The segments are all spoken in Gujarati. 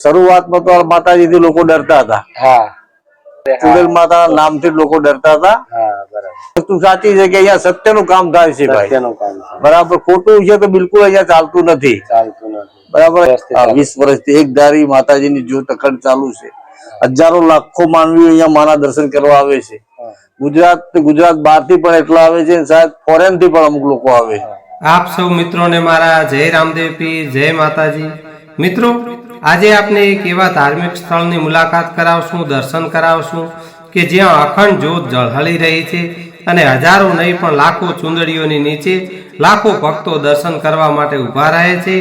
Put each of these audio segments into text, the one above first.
શરૂઆતમાં તો માતાજીથી લોકો ડરતા હતા. હા, ચુડેલ માતા નામથી લોકો ડરતા હતા. હા, બરાબર. વસ્તુ સાચી છે કે અહીંયા સત્યનું કામ થાય છે ભાઈ. સત્યનું કામ છે. બરાબર. ખોટું છે તો બિલકુલ અહીંયા ચાલતું નથી. ચાલતું નથી. બરાબર. 20 વર્ષથી એક ધારી માતાજીની જ્યોત અખંડ ચાલુ છે. હજારો લાખો માનવીઓ અહીંયા માના દર્શન કરવા આવે છે. ગુજરાત બહારથી પણ એટલા આવે છે, શાયદ ફોરેન થી પણ અમુક લોકો આવે છે. આપ સૌ મિત્રોને મારા જય રામદેવ પીર, જય માતાજી. મિત્રો, આજે આપણે એક એવા ધાર્મિક સ્થળની મુલાકાત કરાવશું, દર્શન કરાવશું કે જ્યાં અખંડ જ્યોત ઝળહળી રહી છે અને હજારો નહીં પણ લાખો ચુંદડીઓની નીચે લાખો ભક્તો દર્શન કરવા માટે ઊભા રહે છે.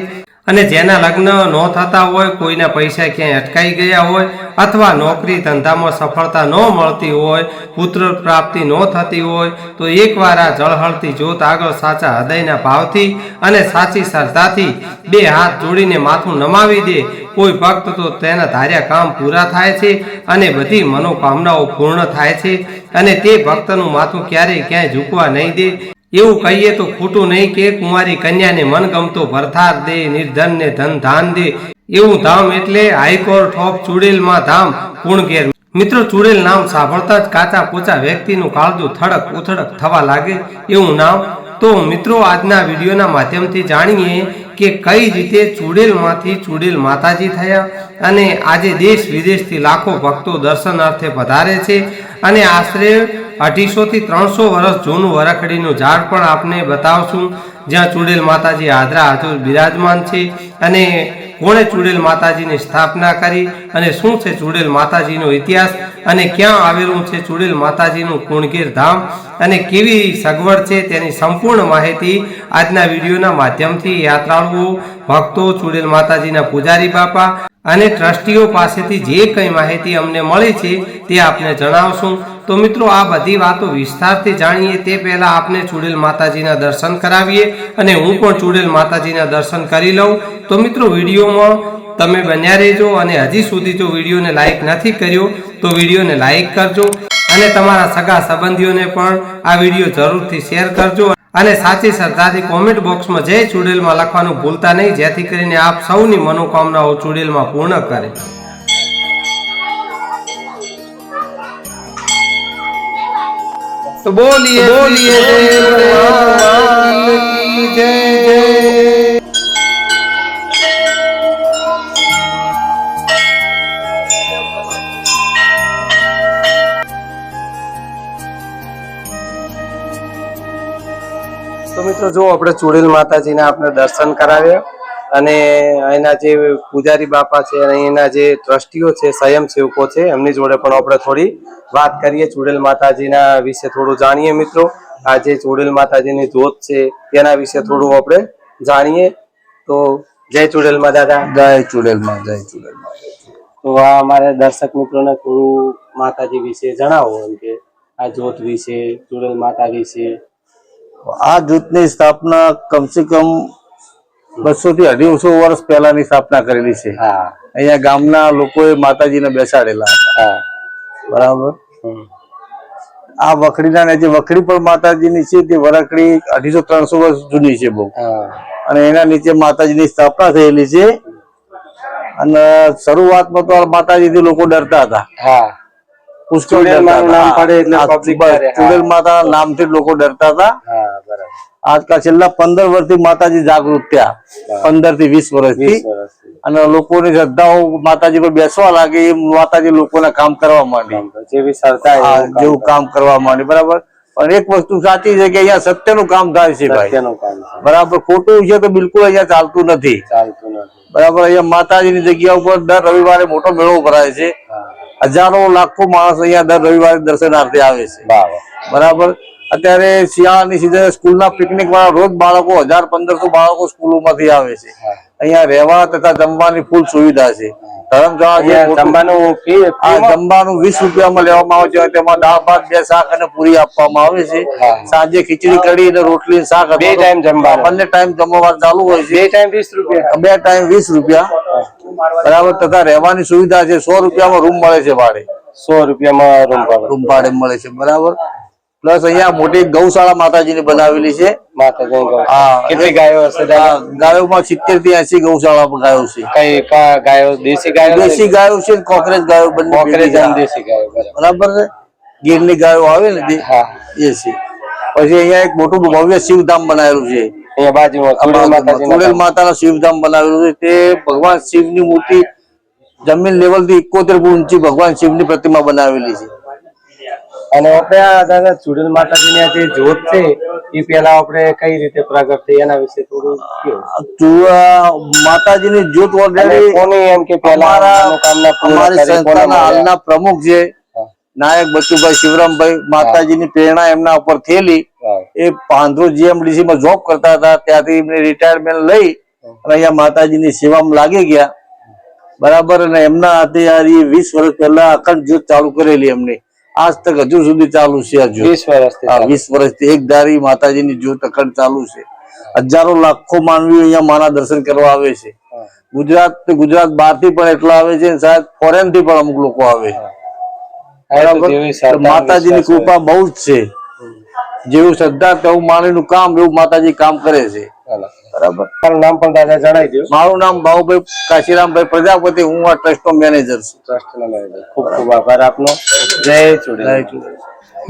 અને જેના લગ્ન ન થતા હોય, કોઈના પૈસા ક્યાંય અટકાઈ ગયા હોય અથવા નોકરી ધંધામાં સફળતા ન મળતી હોય, પુત્ર પ્રાપ્તિ ન થતી હોય, તો એકવાર આ ઝળહળતી જ્યોત આગળ સાચા હૃદયના ભાવથી અને સાચી શ્રદ્ધાથી બે હાથ જોડીને માથું નમાવી દે કોઈ ભક્ત, તો તેના ધાર્યા કામ પૂરા થાય છે અને બધી મનોકામનાઓ પૂર્ણ થાય છે. અને તે ભક્તનું માથું ક્યારેય ક્યાંય ઝૂકવા નહીં દે. એવું કહીએ તો ખોટું નહીં કે કુંવારી કન્યાને મનગમતો ભરથાર દે, નિર્ધનને ધન ધાન દે. એવું ધામ એટલે હાઈકોર્ટ ઓફ ચુડેલમાં ધામ પૂર્ણગેર. મિત્રો, ચુડેલ નામ સાંભળતા જ કાચા પોચા વ્યક્તિનું કાળજું થડક ઉથડક થવા લાગે એવું નામ. તો મિત્રો, આજના વિડીયોના માધ્યમથી જાણીએ કે કઈ રીતે ચુડેલમાંથી ચુડેલ માતાજી થયા અને આજે દેશ વિદેશથી લાખો ભક્તો દર્શનાર્થે પધારે છે. અને આશરે 250 થી 300 વર્ષ જૂનું વરખડીનું ઝાડ પણ આપને બતાવશું, જ્યાં ચુડેલ માતાજી હાજરા હાજર બિરાજમાન છે. અને કોણે ચુડેલ માતાજીની સ્થાપના કરી અને શું છે ચુડેલ માતાજીનો ઇતિહાસ અને ક્યાં આવેલું છે ચુડેલ માતાજીનું પૂર્ણગેર ધામ અને કેવી સગવડ છે, તેની સંપૂર્ણ માહિતી આજના વિડીયોના માધ્યમથી યાત્રાળુઓ, ભક્તો, ચુડેલ માતાજીના પૂજારી બાપા અને ટ્રસ્ટીઓ પાસેથી જે કંઈ માહિતી અમને મળી છે તે આપને જણાવશું. તો મિત્રો, આ બધી વાતો વિસ્તારથી જાણીએ તે પહેલા આપને ચુડેલ માતાજીના દર્શન કરાવીએ અને હું પણ ચુડેલ માતાજીના દર્શન કરી લઉં. તો મિત્રો, વિડીયોમાં તમે બન્યા રહેજો અને હજી સુધી જો વિડીયોને લાઈક નથી કર્યો તો વિડીયોને લાઈક કરજો અને તમારા સગા સંબંધીઓને પણ આ વિડીયો જરૂરથી શેર કરજો. અને સાચી શ્રદ્ધાથી કોમેન્ટ બોક્સમાં જય ચુડેલમાં લખવાનું ભૂલતા નહીં, જેથી કરીને આપ સૌની મનોકામનાઓ ચુડેલમાં પૂર્ણ કરે. તો બોલીએ જય. તો મિત્રો, જો આપણે ચુડેલ માતાજીના આપણે દર્શન કરાવ્યા અને અહીંના જે પૂજારી બાપા છે અને અહીંના જે ટ્રસ્ટીઓ છે, સ્વયંસેવકો છે, એમની જોડે પણ આપણે થોડી વાત કરીએ, ચુડેલ માતાજીના વિશે થોડું જાણીએ. મિત્રો, આ જે ચુડેલ માતાજીની જ્યોત છે તેના વિશે થોડું આપણે જાણીએ. તો જય ચુડેલમાં દાદા. જય ચુડેલમાં, જય ચુડેલમાં. તો આ અમારા દર્શક મિત્રોને થોડું માતાજી વિશે જણાવો, એમ કે આ જ્યોત વિશે, ચુડેલ માતા વિશે. આ જૂથની સ્થાપના કમસે કમ 200 થી 250 વર્ષ પહેલાની સ્થાપના કરેલી છે. અહીંયા ગામના લોકોએ માતાજીને બેસાડેલા હતા. બરાબર. આ વખડીના જે વખડી પણ માતાજીની છે તે વરખડી 250-300 વર્ષ જૂની છે બહુ. અને એના નીચે માતાજીની સ્થાપના થયેલી છે. અને શરૂઆતમાં તો માતાજીથી લોકો ડરતા હતા. ચુડેલ માતા નામથી લોકો ડરતા હતા. આજકાલ છેલ્લા 15 વર્ષથી માતાજી જાગૃત થયા, 15 થી 20 વર્ષથી. અને લોકોની શ્રદ્ધાઓ માતાજી પર બેસવા લાગે, એ માતાજી લોકોના કામ કરવા માંડી, જેવું કામ કરવા માંડી. બરાબર. પણ એક વસ્તુ સાચી છે કે અહીંયા સત્યનું કામ થાય છે ભાઈ. બરાબર. ખોટું છે તો બિલકુલ અહીંયા ચાલતું નથી. બરાબર. અહીંયા માતાજીની જગ્યા ઉપર દર રવિવારે મોટો મેળો ભરાય છે. હજારો લાખો માણસ અહીંયા દર રવિવારે દર્શનાર્થે આવે છે. બરાબર. અત્યારે શિયાળાની સીઝન સ્કૂલના પિકનિક વાળા રોજ બાળકો 1000-1500 બાળકો સ્કૂલોમાંથી આવે છે. અહીંયા રહેવા તથા જમવાની ફૂલ સુવિધા છે. ધર્મશાળા જમવાનું 20 રૂપિયામાં લેવામાં આવે છે. તેમાં દાળ ભાત, 2 શાક અને પૂરી આપવામાં આવે છે. સાંજે ખીચડી કઢી અને રોટલી શાક, 2 ટાઈમ જમવાનું, બંને ટાઈમ જમવા ચાલુ હોય છે. 2 ટાઈમ 20 રૂપિયા. બરાબર. તથા રહેવાની સુવિધા છે. 100 રૂપિયામાં રૂમ મળે છે ભાડે. 100 રૂપિયામાં રૂમ ભાડે મળે છે. બરાબર. પ્લસ અહીંયા મોટી ગૌશાળા માતાજીની બનાવેલી છે. માતાજી હા, કેટલી ગાયો હશે દાદા? ગાયોમાં 70 થી 80 ગૌશાળા ગાયો છે. કઈ ગાયો દેશી ગાયો? દેશી ગાયો છે, કોકરેજ ગાયો બંને. કોકરેજ અને દેશી ગાયો, બરાબર છે. ગીરની ગાયો આવે ને તે એ છે. પછી અહીંયા એક મોટું ભવ્ય શિવધામ બનાવેલું છે. અહીંયા બાજુમાં ચુડેલ માતાનું શિવધામ બનાવેલું છે. તે ભગવાન શિવની મૂર્તિ જમીન લેવલ થી 71 ફૂટ ઊંચી ભગવાન શિવની પ્રતિમા બનાવેલી છે. અને આપણે આ દાદા ચુડેલ માતાજીની આ જે જ્યોત છે એ પેલા આપણે કઈ રીતે પ્રગટ થઈ એના વિશે થોડું કહો. માતાજીની જ્યોત ઓલરેડી કોની એમ કે પેલા અમારી સંસ્થાના હાલના પ્રમુખ છે નાયક બચુભાઈ શિવરામભાઈ, માતાજીની પ્રેરણા એમના ઉપર થયેલી. એ પાંધરો જીએમડીસી માં જોબ કરતા હતા, ત્યાંથી એમને રિટાયરમેન્ટ લઈ અને અહીંયા માતાજીની સેવામાં લાગી ગયા. બરાબર. અને એમના હાથે 20 વર્ષ પહેલા અખંડ જ્યોત ચાલુ કરેલી એમને. આજ તક હજુ સુધી ચાલુ છે. 20 વર્ષથી એક ધારી માતાજીની જ્યોત અખંડ ચાલુ છે. હજારો લાખો માનવીઓ અહીંયા માના દર્શન કરવા આવે છે. ગુજરાત બહાર થી પણ એટલા આવે છે, શાયદ ફોરેન થી પણ અમુક લોકો આવે છે. માતાજીની કૃપા બહુ જ છે. જેવું શ્રદ્ધા તેવું માનવીનું કામ, એવું માતાજી કામ કરે છે. બરાબર. તારું નામ પણ દાદા જણાવી દો. મારું નામ ભાઉભાઈ કાશીરામભાઈ પ્રજાપતિ. હું આ ટ્રસ્ટ નો મેનેજર છું. ખૂબ ખૂબ આભાર આપનો. જય ચુડેલ.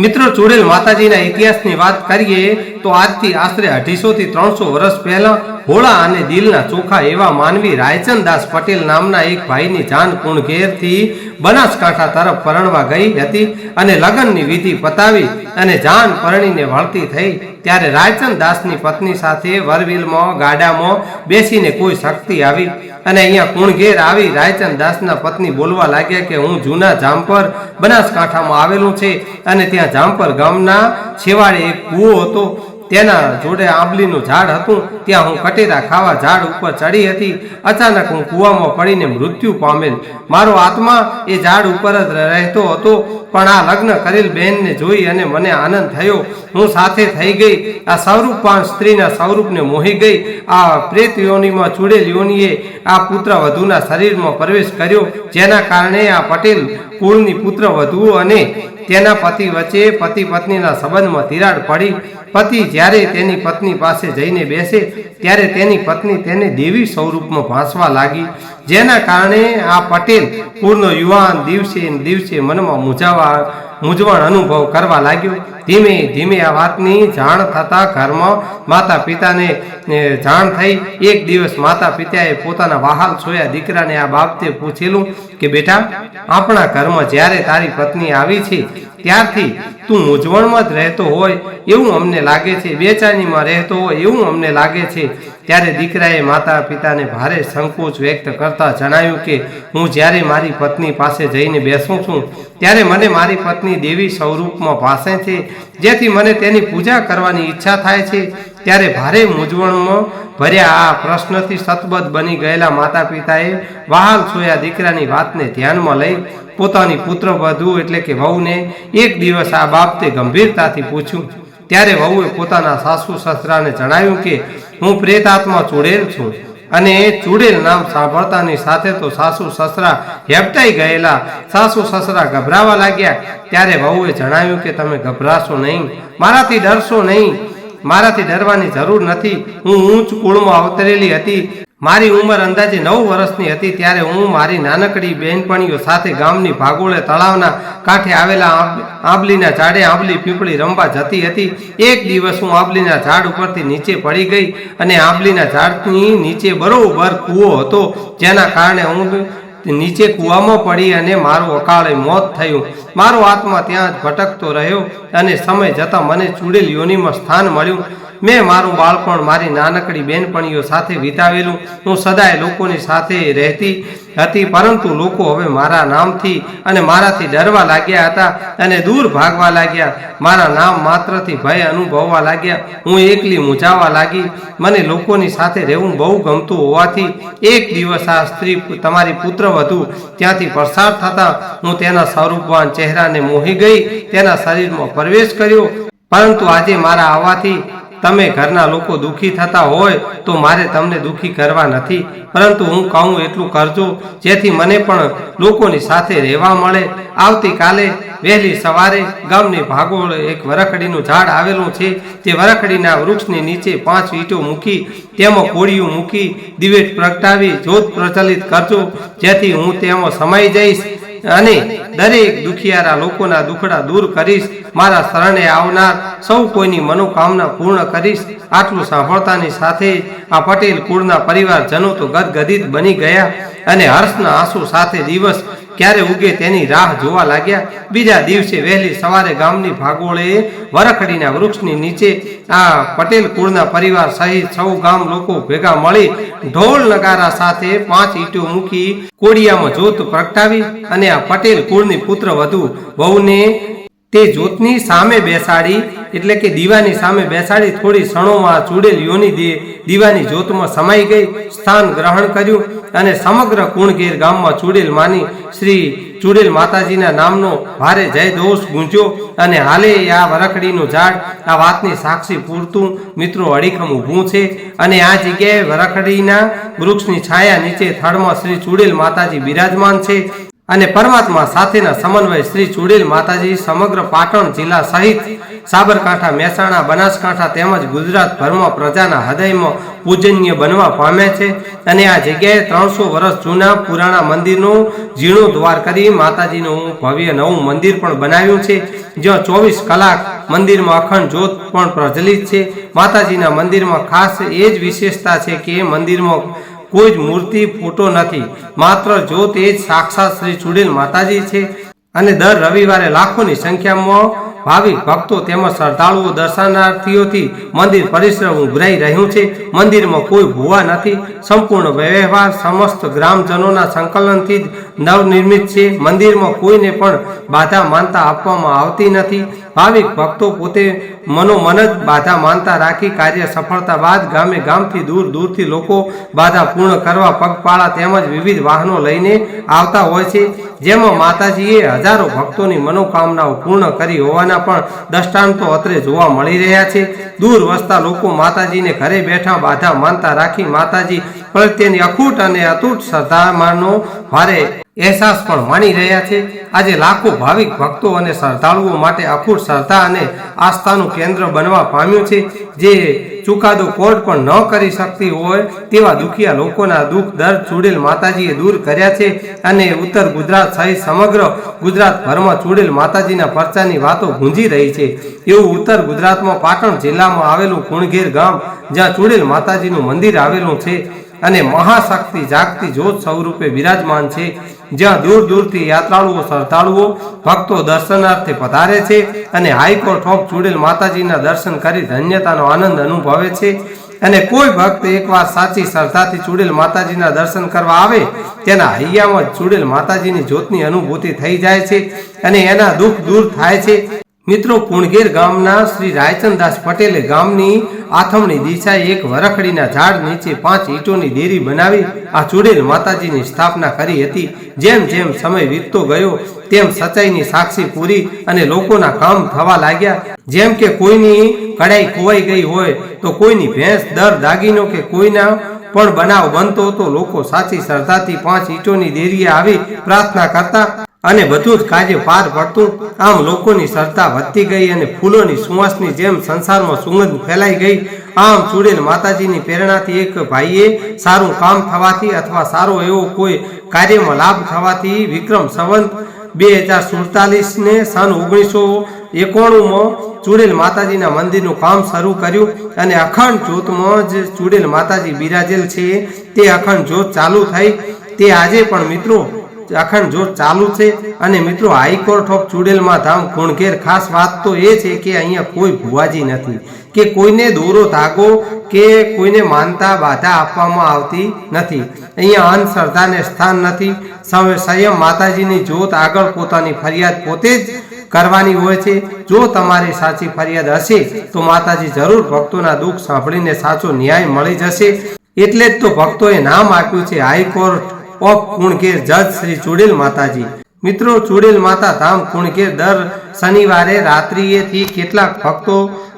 મિત્રો, ચુડેલ માતાજીના ઇતિહાસની વાત કરીએ તો આજથી આશરે 250 થી 300 વર્ષ પહેલા ભોળા અને દિલના ચોખા એવા માનવી રાયચંદદાસ પટેલ નામના એક ભાઈની જાન કુણઘેરથી બનાસકાંઠા તરફ પરણવા ગઈ હતી અને લગ્નની વિધિ પતાવી અને જાન પરણીને વળતી થઈ ત્યારે રાયચંદદાસની પત્ની સાથે વરવીલમાં ગાડામાં બેસીને કોઈ શક્તિ આવી અને અહીંયા કુણઘેર આવી રાયચંદદાસના પત્ની બોલવા લાગ્યા કે હું જૂના જામપર બનાસકાંઠામાં આવેલું છે અને ત્યાં જામપર ગામના છેવાડે એક કૂવો હતો. તેના જોડે આંબલીનું ઝાડ હતું. ત્યાં હું કટેરા ખાવા ઝાડ ઉપર ચડી હતી. અચાનક હું કૂવામાં પડીને મૃત્યુ પામેલ. મારો આત્મા એ ઝાડ ઉપર જ રહેતો હતો, પણ આ લગ્ન કરેલ બહેનને જોઈ અને મને આનંદ થયો. હું સાથે થઈ ગઈ. આ સ્વરૂપવાન સ્ત્રીના સ્વરૂપને મોહી ગઈ. આ પ્રેત યોનિમાં ચુડેલ યોનિએ આ પુત્ર વધુના શરીરમાં પ્રવેશ કર્યો, જેના કારણે આ પટેલ કુળની પુત્ર વધુ અને તેના પતિ વચ્ચે પતિ પત્નીના સંબંધમાં તિરાડ પડી. પતિ જ્યારે તેની પત્ની પાસે જઈને બેસે ત્યારે તેની પત્ની તેને દેવી સ્વરૂપમાં ભાંસવા લાગી, જેના કારણે આ પટેલ કુળનો યુવાન દિવસે દિવસે મનમાં મૂંઝવણ અનુભવ કરવા લાગ્યો. ધીમે ધીમે આ વાતની જાણ થતા ઘરમાં માતા પિતાને જાણ થઈ. એક દિવસ માતા પિતાએ પોતાના વહાલ છોયા દીકરાને આ બાબતે પૂછેલું કે બેટા, આપણા ઘરમાં જ્યારે તારી પત્ની આવી છે ત્યારથી તું મૂંઝવણમાં જ રહેતો હોય એવું અમને લાગે છે, બેચેનીમાં રહેતો હોય એવું અમને લાગે છે. ત્યારે દીકરાએ માતા પિતાને ભારે સંકોચ વ્યક્ત કરતા જણાવ્યું કે હું જ્યારે મારી પત્ની પાસે જઈને બેસું છું ત્યારે મને મારી પત્ની દેવી સ્વરૂપમાં ભાસે છે, જેથી મને તેની પૂજા કરવાની ઈચ્છા થાય છે. ત્યારે ભારે મૂંઝવણમાં ભર્યા આ પ્રશ્નથી સતબદ્ધ બની ગયેલા માતા પિતાએ વહાલ છોયા દીકરાની વાતને ધ્યાનમાં લઈ પોતાની પુત્રવધુ એટલે કે વહુને એક દિવસ આ બાબતે ગંભીરતાથી પૂછ્યું. ત્યારે વહુએ પોતાના સાસુ સસરાને જણાવ્યું કે હું પ્રેતાત્મા ચુડેલ છું. અને ચુડેલ નામ સાંભળતાની સાથે તો સાસુ સસરા હેબતાઈ ગયેલા. સાસુ સસરા ગભરાવા લાગ્યા. ત્યારે વહુએ જણાવ્યું કે તમે ગભરાશો નહીં, મારાથી ડરશો નહીં, મારાથી ડરવાની જરૂર નથી. હું ઊંચ કુળમાં અવતરેલી હતી. મારી ઉંમર અંદાજે 9 વર્ષની હતી ત્યારે હું મારી નાનકડી બહેનપણીઓ સાથે ગામની ભાગોળે તળાવના કાંઠે આવેલા આંબલીના ઝાડે આંબલી પીપળી રમવા જતી હતી. એક દિવસ હું આંબલીના ઝાડ ઉપરથી નીચે પડી ગઈ અને આંબલીના ઝાડની નીચે બરોબર કૂવો હતો, જેના કારણે હું નીચે કૂવામાં પડી અને મારું અકાળે મોત થયું. મારો આત્મા ત્યાં જ ભટકતો રહ્યો અને સમય જતાં મને ચુડેલ યોનિમાં સ્થાન મળ્યું. મેં મારું બાળપણ મારી નાનકડી બહેનપણીઓ સાથે વિતાવેલું. હું સદાય લોકોની સાથે રહેતી હતી, પરંતુ લોકો હવે મારા નામથી અને મારાથી ડરવા લાગ્યા હતા અને દૂર ભાગવા લાગ્યા. મારા નામ માત્રથી ભય અનુભવવા લાગ્યા. હું એકલી મૂંઝાવા લાગી. મને લોકોની સાથે રહેવું બહુ ગમતું હોવાથી એક દિવસ આ સ્ત્રી તમારી પુત્રવધુ ત્યાંથી પસાર થતા હું તેના સ્વરૂપવાન ચહેરાને મોહી ગઈ, તેના શરીરમાં પ્રવેશ કર્યો. પરંતુ આજે મારા આવવાથી તમે ઘરના લોકો દુઃખી થતા હોય તો મારે તમને દુઃખી કરવા નથી, પરંતુ હું કહું એટલું કરજો જેથી મને પણ લોકોની સાથે રહેવા મળે. આવતીકાલે વહેલી સવારે ગામની ભાગોળ એક વરખડીનું ઝાડ આવેલું છે. તે વરખડીના વૃક્ષની નીચે 5 ઈંટો મૂકી તેમાં કોળિયું મૂકી દિવેટ પ્રગટાવી જ્યોત પ્રજ્વલિત કરજો, જેથી હું તેમાં સમાઈ જઈશ અને દરેક દુખિયારા લોકોના દુખડા દૂર કરીશ. મારા શરણે આવનાર સૌ કોઈની મનોકામના પૂર્ણ કરીશ. આટલું સાંભળતાની સાથે જ આ પટેલ કુળના પરિવારજનો તો ગદગદિત બની ગયા અને હર્ષના આંસુ સાથે દિવસ ક્યારે ઉગે તેની રાહ જોવા લાગ્યા. બીજા દિવસે વહેલી સવારે ગામની ભાગોળે વરખડીના વૃક્ષની નીચે આ પટેલ કુળના પરિવાર સહિત સૌ ગામ લોકો ભેગા મળી ઢોલ નગારા સાથે 5 ઈંટો મૂકી કોડિયામાં જ્યોત પ્રગટાવી અને આ પટેલ કુળની પુત્ર વધુ વહુને તે જ્યોતની સામે બેસાડી, એટલે કે દીવાની સામે બેસાડી થોડી ક્ષણોમાં ચૂડેલ યોની દીવાની જ્યોતમાં સમાઈ ગઈ, સ્થાન ગ્રહણ કર્યું અને સમગ્ર કુણગેર ગામમાં ચૂડેલ માની શ્રી ચૂડેલ માતાજીના નામનો ભારે જયદોષ ગુંજ્યો. અને હાલે આ વરખડીનું ઝાડ આ વાતની સાક્ષી પૂરતું મિત્રો અડીખમ ઊભું છે અને આ જગ્યાએ વરખડીના વૃક્ષની છાયા નીચે થડમાં શ્રી ચૂડેલ માતાજી બિરાજમાન છે અને પરમાત્મા સાથેના સમન્વય શ્રી ચૂડેલ માતાજી સમગ્ર પાટણ જિલ્લા સહિત સાબરકાંઠા, મહેસાણા, બનાસકાંઠા તેમજ ગુજરાતભરમાં પ્રજાના હૃદયમાં પૂજનીય બનવા પામે છે. અને આ જગ્યાએ 300 વર્ષ જૂના પુરાણા મંદિરનું જીર્ણોદ્ધાર કરી માતાજીનું ભવ્ય નવું મંદિર પણ બનાવ્યું છે, જ્યાં 24 કલાક મંદિરમાં અખંડ જ્યોત પણ પ્રજ્વલિત છે. માતાજીના મંદિરમાં ખાસ એ જ વિશેષતા છે કે મંદિરમાં કોઈ જ મૂર્તિ, ફોટો નથી, માત્ર જ્યોત એ જ સાક્ષાત શ્રી ચૂડેલ માતાજી છે. અને દર રવિવારે લાખોની સંખ્યામાં ભાવિક ભક્તો તેમજ શ્રદ્ધાળુઓ દર્શનાર્થીઓથી મંદિર પરિસર ઉભરાઈ રહ્યું છે. મંદિરમાં કોઈ ભૂવા નથી, સંપૂર્ણ વ્યવહાર સમસ્ત ગ્રામજનોના સંકલનથી જ નવનિર્મિત છે. મંદિરમાં કોઈને પણ બાધા માનતા આપવામાં આવતી નથી. ભાવિક ભક્તો પોતે મનોમન જ બાધા માનતા રાખી કાર્ય સફળતા બાદ ગામે ગામથી દૂર દૂરથી લોકો બાધા પૂર્ણ કરવા પગપાળા તેમજ વિવિધ વાહનો લઈને આવતા હોય છે, જેમાં માતાજીએ હજારો ભક્તોની મનોકામનાઓ પૂર્ણ કરી હોવાના પણ દ્રષ્ટાંતો અત્રે જોવા મળી રહ્યા છે. દૂર વસતા લોકો માતાજીને ઘરે બેઠા બાધા માનતા રાખી માતાજી પ્રત્યેની અખૂટ અને અતૂટ શ્રદ્ધામાંનો ભારે અહેસાસ પણ માની રહ્યા છે. આજે લાખો ભાવિક ભક્તો અને શ્રદ્ધાળુઓ માટે અખૂટ શ્રદ્ધા અને આસ્થાનું કેન્દ્ર બનવા પામ્યું છે. જે ચુકાદો કોર્ટ પણ ન કરી શકતી હોય તેવા દુખિયા લોકોના દુઃખ દર્દ ચૂડેલ માતાજીએ દૂર કર્યા છે. અને ઉત્તર ગુજરાત સહિત સમગ્ર ગુજરાતભરમાં ચૂડેલ માતાજીના પરચાની વાતો ગુંજી રહી છે. એવું ઉત્તર ગુજરાતમાં પાટણ જિલ્લામાં આવેલું કુણગેર ગામ, જ્યાં ચૂડેલ માતાજીનું મંદિર આવેલું છે અને મહાશક્તિ જાગતી જ્યોત સ્વરૂપે બિરાજમાન છે, જ્યાં દૂર દૂરથી યાત્રાળુઓ, શ્રદ્ધાળુઓ, ભક્તો દર્શનાર્થે પધારે છે અને હાઈકોર્ટ ઓફ ચૂડેલ માતાજીના દર્શન કરી ધન્યતાનો આનંદ અનુભવે છે. અને કોઈ ભક્ત એકવાર સાચી શ્રદ્ધાથી ચૂડેલ માતાજીના દર્શન કરવા આવે તેના હૈયામાં ચૂડેલ માતાજીની જ્યોતની અનુભૂતિ થઈ જાય છે અને એના દુઃખ દૂર થાય છે. મિત્રો, કુણગેર ગામના શ્રી રાયચંદાસ પટેલે ગામની આથમણી દિશાએ એક વરખડીના ઝાડ નીચે 5 ઈંટોની દેરી બનાવી આ ચૂડેલ માતાજીની સ્થાપના કરી હતી. જેમ જેમ સમય વીતતો ગયો તેમ સચ્ચાઈની સાક્ષી પૂરી અને લોકોના કામ થવા લાગ્યા. જેમ કે કોઈની કડાઈ ખોવાઈ ગઈ હોય તો કોઈની ભેંસ, દર, દાગીનો કે કોઈના પણ બનાવ બનતો તો લોકો સાચી શ્રદ્ધાથી 5 ઈંટોની દેરીએ આવી પ્રાર્થના કરતા અને બધું જ કાર્ય પાર પડતું. આમ લોકોની શ્રદ્ધા વધતી ગઈ અને ફૂલોની સુવાસની જેમ સંસારમાં સુગંધ ફેલાઈ ગઈ. આમ ચૂડેલ માતાજીની પ્રેરણાથી એક ભાઈએ સારું કામ થવાથી અથવા સારો એવો કોઈ કાર્યમાં લાભ થવાથી વિક્રમ સંવત 2047 ને સન 1991માં ચૂડેલ માતાજીના મંદિરનું કામ શરૂ કર્યું અને અખંડ જ્યોતમાં જ ચૂડેલ માતાજી બિરાજેલ છે તે અખંડ જ્યોત ચાલુ થઈ. તે આજે પણ મિત્રો અખંડ જ્યોત ચાલુ છે. અને મિત્રો, હાઈકોર્ટ ઓફ ચૂડેલમાં ધામ કુણગેર ખાસ વાત તો એ છે કે અહીંયા કોઈ ભુવાજી નથી કે કોઈને દોરો ધાગો કે કોઈને માનતા બાધા આપવામાં આવતી નથી. અહીંયા અંધશ્રદ્ધાને સ્થાન નથી. સંયમ માતાજીની જ્યોત આગળ પોતાની ફરિયાદ પોતે જ કરવાની હોય છે. જો તમારી સાચી ફરિયાદ હશે તો માતાજી જરૂર ભક્તોના દુઃખ સાંભળીને સાચો ન્યાય મળી જશે. એટલે જ તો ભક્તોએ નામ આપ્યું છે હાઈકોર્ટ ઓફ કુણગેર જજ શ્રી ચૂડેલ માતાજી. મિત્રો, ચુડેલ માતા ધામ કુણકેર દર શનિવારે રાત્રિએથી કેટલાક ભક્તો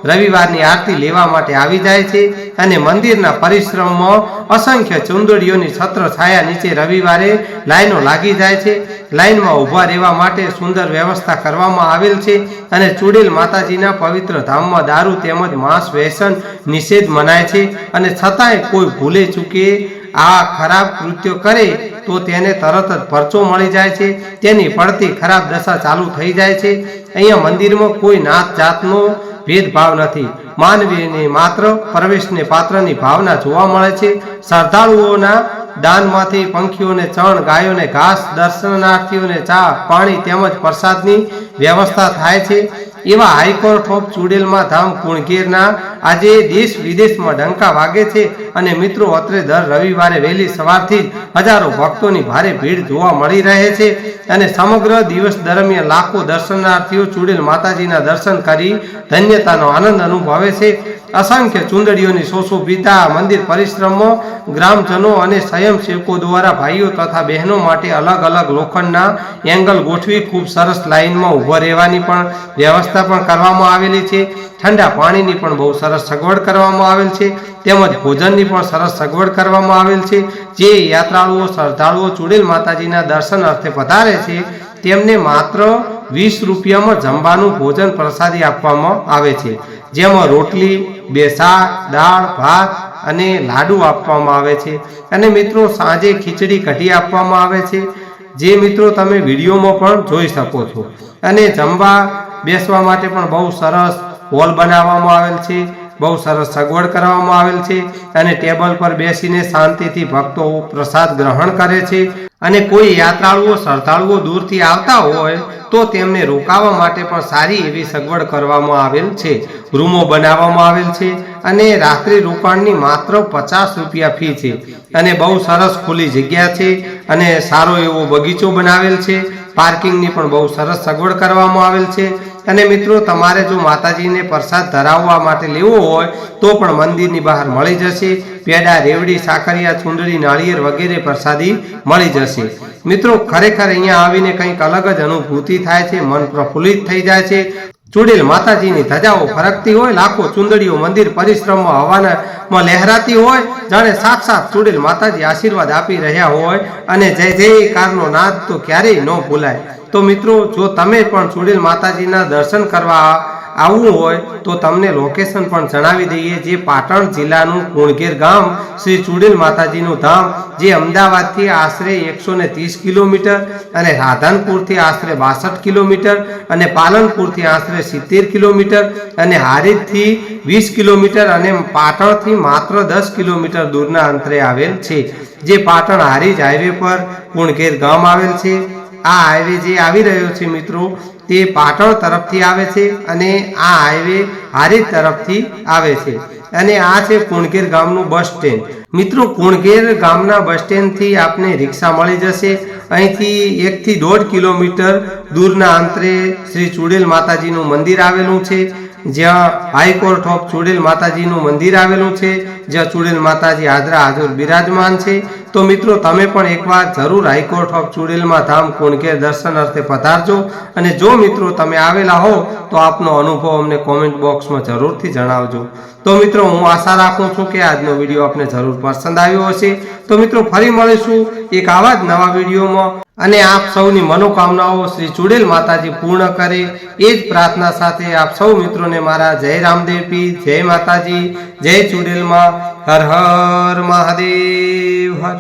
રવિવારની આરતી લેવા માટે આવી જાય છે અને મંદિરના પરિશ્રમમાં અસંખ્ય ચુંદડીઓની છત્ર છાયા નીચે રવિવારે લાઈનો લાગી જાય છે. લાઈનમાં ઊભા રહેવા માટે સુંદર વ્યવસ્થા કરવામાં આવેલ છે અને ચુડેલ માતાજીના પવિત્ર ધામમાં દારૂ તેમજ માંસ વ્યસન નિષેધ મનાય છે અને છતાંય કોઈ ભૂલે ચૂકે આ ખરાબ કૃત્ય કરે તો તેને તરત જ પરચો મળી જાય છે. તેની પડતી ખરાબ દશા ચાલુ થઈ જાય છે. અહીંયા મંદિરમાં કોઈ નાત જાતનો ભેદભાવ નથી. માનવીને માત્ર પ્રવેશને પાત્રની ભાવના જોવા મળે છે. શ્રદ્ધાળુઓના દાનમાંથી પંખીઓને ચણ, ગાયોને ઘાસ, દર્શનાર્થીઓને ચા પાણી તેમજ પ્રસાદની વ્યવસ્થા થાય છે. એવા હાઈકોર્ટ ઓફ ચુડેલમાં ધામ કુણકેરના આજે દેશ વિદેશમાં ડંકા વાગે છે અને મિત્રો, અત્રે દર રવિવારે વહેલી સવારથી જ હજારો ભક્તોની ભારે ભીડ જોવા મળી રહે છે અને સમગ્ર દિવસ દરમિયાન લાખો દર્શનાર્થીઓ ચુડેલ માતાજીના દર્શન કરી ધન્યતાનો આનંદ અનુભવે છે. અસંખ્ય ચુંદડીઓની સુશોભિતા મંદિર પરિશ્રમો ગ્રામજનો અને સ્વયંસેવકો દ્વારા ભાઈઓ તથા બહેનો માટે અલગ અલગ લોખંડના એંગલ ગોઠવી ખૂબ સરસ લાઇનમાં ઊભા રહેવાની પણ વ્યવસ્થા પણ કરવામાં આવેલી છે. ઠંડા પાણીની પણ બહુ સરસ સગવડ કરવામાં આવેલ છે તેમજ ભોજનની પણ સરસ સગવડ કરવામાં આવેલ છે. જે યાત્રાળુઓ શ્રદ્ધાળુઓ ચુડેલ માતાજીના દર્શન અર્થે પધારે છે તેમને માત્ર 20 રૂપિયામાં જમવાનું ભોજન પ્રસાદી આપવામાં આવે છે, જેમાં રોટલી, 2 શાક, દાળ, ભાત અને લાડુ આપવામાં આવે છે અને મિત્રો સાંજે ખીચડી કઢી આપવામાં આવે છે, જે મિત્રો તમે વિડીયોમાં પણ જોઈ શકો છો. અને જમવા બેસવા માટે પણ બહુ સરસ હોલ બનાવવામાં આવેલ છે, બહુ સરસ સગવડ કરવામાં આવેલ છે અને ટેબલ પર બેસીને શાંતિથી ભક્તો પ્રસાદ ગ્રહણ કરે છે. અને કોઈ યાત્રાળુઓ શ્રદ્ધાળુઓ દૂરથી આવતા હોય તો તેમને રોકાવા માટે પણ સારી એવી સગવડ કરવામાં આવેલ છે. રૂમો બનાવવામાં આવેલ છે અને રાત્રિ રોકાણની માત્ર 50 રૂપિયા ફી છે અને બહુ સરસ ખુલ્લી જગ્યા છે અને સારો એવો બગીચો બનાવેલ છે. પાર્કિંગની પણ બહુ સરસ સગવડ કરવામાં આવેલ છે. અને મિત્રો, તમારે જો માતાજીને પ્રસાદ ધરાવવા માટે લેવો હોય તો પણ મંદિરની બહાર મળી જશે. પેડા, રેવડી, સાકરિયા, ચુંદડી, નાળિયેર વગેરે પ્રસાદી મળી જશે. મિત્રો, ખરેખર અહીંયા આવીને કંઈક અલગ જ અનુભૂતિ થાય છે, મન પ્રફુલ્લિત થઈ જાય છે. ચુડેલ માતાજીની ધજાઓ ફરકતી હોય, લાખો ચુંદડીઓ મંદિર પરિશ્રમમાં હવામાં લહેરાતી હોય, જાણે સાક્ષાત ચુડેલ માતાજી આશીર્વાદ આપી રહ્યા હોય અને જય જયકારનો નાદ તો ક્યારેય ન ભૂલાય. તો મિત્રો, જો તમે પણ ચુડેલ માતાજીના દર્શન કરવા આવવું હોય તો તમને લોકેશન પણ જણાવી દઈએ. જે પાટણ જિલ્લાનું કુણકેર ગામ શ્રી ચુડેલ માતાજીનું ધામ, જે અમદાવાદથી આશરે 130 કિલોમીટર અને રાધનપુરથી આશરે 62 કિલોમીટર અને પાલનપુરથી આશરે 70 કિલોમીટર અને હારીજથી 20 કિલોમીટર અને પાટણથી માત્ર 10 કિલોમીટર દૂરના અંતરે આવેલ છે. જે પાટણ હારીજ હાઈવે પર કુણકેર ગામ આવેલ છે. આ હાઈવે જે આવી રહ્યો છે મિત્રો, તે પાટણ તરફથી આવે છે અને આ હાઈવે હારીજ તરફથી આવે છે અને આ છે કુણકેર ગામનું બસ સ્ટેન્ડ. મિત્રો, કુણકેર ગામના બસ સ્ટેન્ડથી આપને રિક્ષા મળી જશે. અહીંથી 1 થી 1.5 કિલોમીટર દૂરના અંતરે શ્રી ચુડેલ માતાજીનું મંદિર આવેલું છે, જ્યાં હાઈકોર્ટ ઓફ ચુડેલ માતાજીનું મંદિર આવેલું છે, જ્યાં ચુડેલ માતાજી હાજરા હાજર બિરાજમાન છે. તો મિત્રો, તમે પણ એકવાર જરૂર હાઈકોર્ટ ઓફ ચુડેલમાં ધામ કુણકેર દર્શન અર્થે પધારજો. અને જો મિત્રો તમે આવેલા હો તો આપનો અનુભવ અમને કોમેન્ટ બોક્સમાં જરૂરથી જણાવજો. તો મિત્રો, હું આશા રાખું છું કે આજનો વિડીયો આપને જરૂર પસંદ આવ્યો હશે. તો મિત્રો, ફરી મળીશું એક આવા જ નવા વિડીયોમાં અને આપ સૌની મનોકામનાઓ શ્રી ચુડેલ માતાજી પૂર્ણ કરે એ જ પ્રાર્થના સાથે આપ સૌ મિત્રોને મારા જય રામદેવ પીર, જય માતાજી, જય ચુડેલમાં. હર હર મહાદેવ. હર